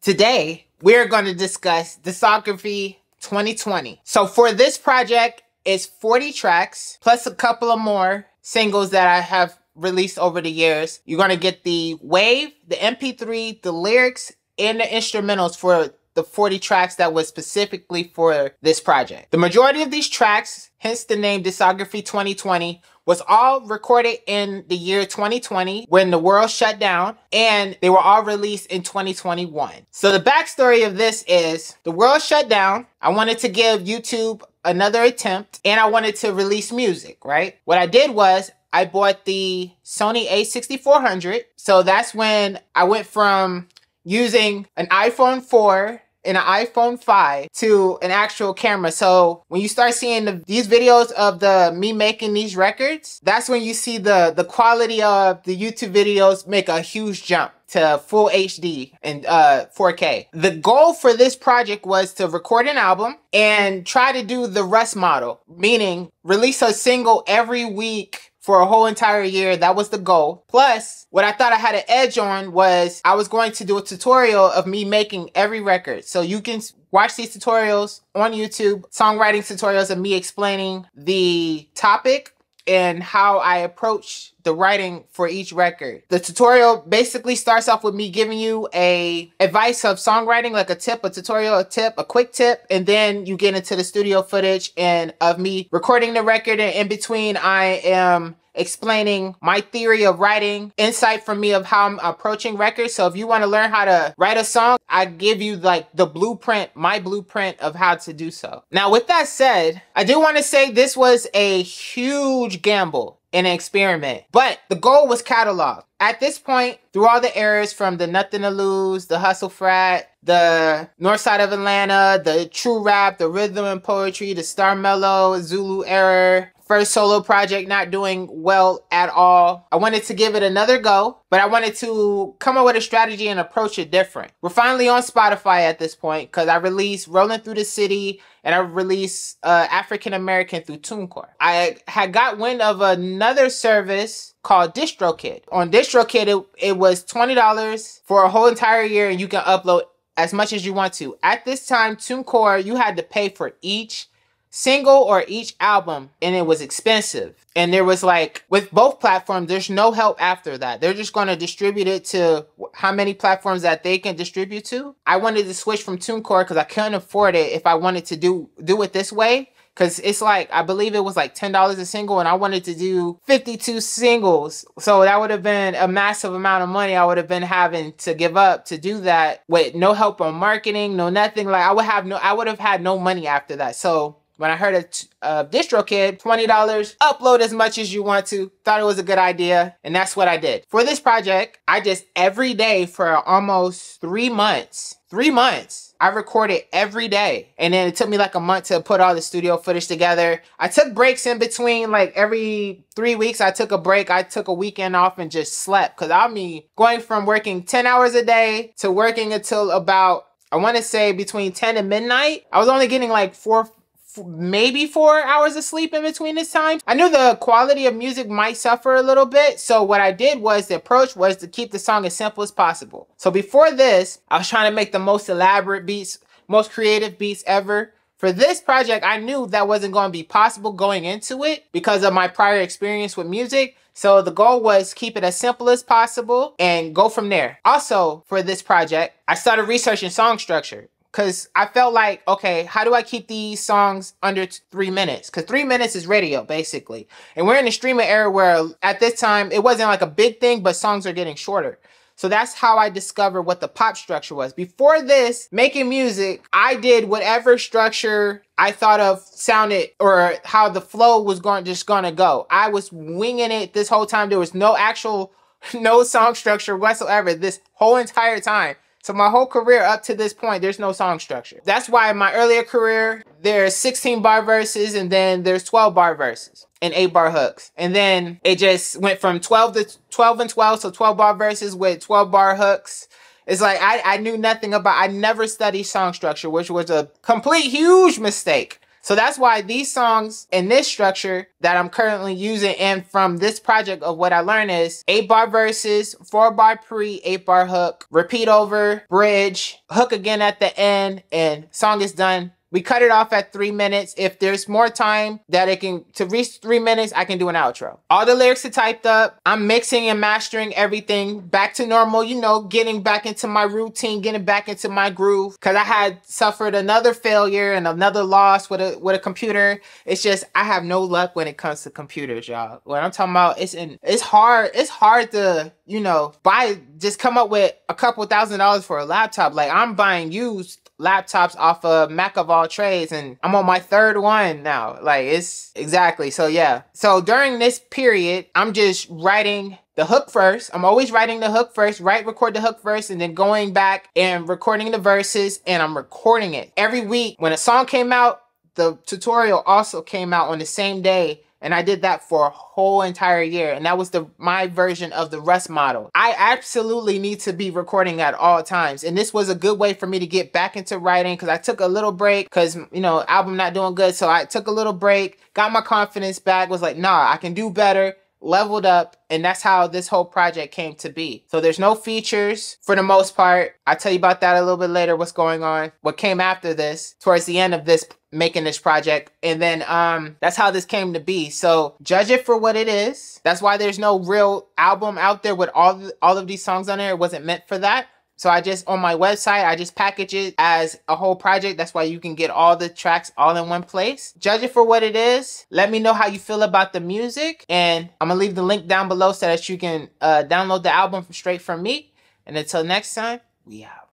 Today, we're going to discuss Discography 2020. So for this project, it's 40 tracks, plus a couple of more singles that I have released over the years. You're going to get the wave, the MP3, the lyrics, and the instrumentals for the 40 tracks that was specifically for this project. The majority of these tracks, hence the name Discography 2020, was all recorded in the year 2020 when the world shut down, and they were all released in 2021. So the backstory of this is the world shut down. I wanted to give YouTube another attempt, and I wanted to release music, right? What I did was I bought the Sony a6400. So that's when I went from using an iPhone 4 and an iPhone 5 to an actual camera. So when you start seeing these videos of me making these records, that's when you see the quality of the YouTube videos make a huge jump to full HD and 4K. The goal for this project was to record an album and try to do the Rust model, meaning release a single every week for a whole entire year. That was the goal. Plus, what I thought I had an edge on was I was going to do a tutorial of me making every record. So you can watch these tutorials on YouTube, songwriting tutorials of me explaining the topic and how I approach the writing for each record. The tutorial basically starts off with me giving you advice of songwriting, like a tip, a tutorial, a tip, a quick tip, and then you get into the studio footage and of me recording the record, and in between I am explaining my theory of writing, insight from me of how I'm approaching records. So if you want to learn how to write a song, I give you like the blueprint, my blueprint of how to do so. Now, with that said, I do want to say this was a huge gamble and an experiment, but the goal was catalog. At this point, through all the eras from the Nothing to Lose, the Hustle Frat, the North Side of Atlanta, the True Rap, the Rhythm and Poetry, the Star Mellow, Zulu Era, first solo project not doing well at all. I wanted to give it another go, but I wanted to come up with a strategy and approach it different. We're finally on Spotify at this point because I released Rolling Through the City and I released African American through TuneCore. I had got wind of another service called DistroKid. On DistroKid, it was $20 for a whole entire year, and you can upload as much as you want to. At this time, TuneCore, you had to pay for each single or each album, and it was expensive. And there was like, with both platforms, there's no help after that. They're just going to distribute it to how many platforms that they can distribute to. I wanted to switch from TuneCore because I couldn't afford it if I wanted to do it this way. Because it's like, I believe it was like $10 a single, and I wanted to do 52 singles. So that would have been a massive amount of money I would have been having to give up to do that with no help on marketing, no nothing. Like I would have had no money after that. So when I heard of DistroKid, $20, upload as much as you want to, thought it was a good idea, and that's what I did. For this project, I just every day for almost 3 months, I recorded every day. And then it took me like a month to put all the studio footage together. I took breaks in between, like every 3 weeks I took a break. I took a weekend off and just slept. Because I mean, going from working 10 hours a day to working until about, I want to say between 10 and midnight. I was only getting like maybe 4 hours of sleep in between this time. I knew the quality of music might suffer a little bit. So what I did was, the approach was to keep the song as simple as possible. So before this, I was trying to make the most elaborate beats, most creative beats ever. For this project, I knew that wasn't going to be possible going into it because of my prior experience with music. So the goal was keep it as simple as possible and go from there. Also, for this project, I started researching song structure. Because I felt like, okay, how do I keep these songs under 3 minutes? Because 3 minutes is radio, basically. And we're in a streaming era where at this time, it wasn't like a big thing, but songs are getting shorter. So that's how I discovered what the pop structure was. Before this, making music, I did whatever structure I thought of sounded, or how the flow was just gonna go. I was winging it this whole time. There was no song structure whatsoever this whole entire time. So my whole career up to this point, there's no song structure. That's why in my earlier career, there's 16 bar verses, and then there's 12 bar verses and 8 bar hooks. And then it just went from 12 and 12, so 12 bar verses with 12 bar hooks. It's like I knew nothing about, I never studied song structure, which was a complete huge mistake. So that's why these songs in this structure that I'm currently using and from this project of what I learned is 8-bar verses, 4-bar pre, 8-bar hook, repeat over, bridge, hook again at the end, and song is done. We cut it off at 3 minutes. If there's more time that it can, to reach 3 minutes, I can do an outro. All the lyrics are typed up. I'm mixing and mastering everything back to normal, you know, getting back into my routine, getting back into my groove. Because I had suffered another failure and another loss with a computer. It's just, I have no luck when it comes to computers, y'all. What I'm talking about, it's hard to, you know, just come up with a couple $1,000s for a laptop. Like, I'm buying used laptops off of Mac of all trades, and I'm on my 3rd one now. Like, it's exactly. So yeah, so during this period I'm just writing the hook first. I'm always writing the hook first, record the hook first, and then going back and recording the verses, and I'm recording it every week. When a song came out, the tutorial also came out on the same day. And I did that for a whole entire year. And that was my version of the Rust model. I absolutely need to be recording at all times. And this was a good way for me to get back into writing, because I took a little break because, you know, album not doing good. So I took a little break, got my confidence back, was like, nah, I can do better, leveled up. And that's how this whole project came to be. So there's no features for the most part. I'll tell you about that a little bit later, what's going on, what came after this, towards the end of this, making this project. And then that's how this came to be. So judge it for what it is. That's why there's no real album out there with all of these songs on there. It wasn't meant for that. So I just, on my website, I just package it as a whole project. That's why you can get all the tracks all in one place. Judge it for what it is. Let me know how you feel about the music. And I'm gonna leave the link down below so that you can download the album straight from me. And until next time, we out.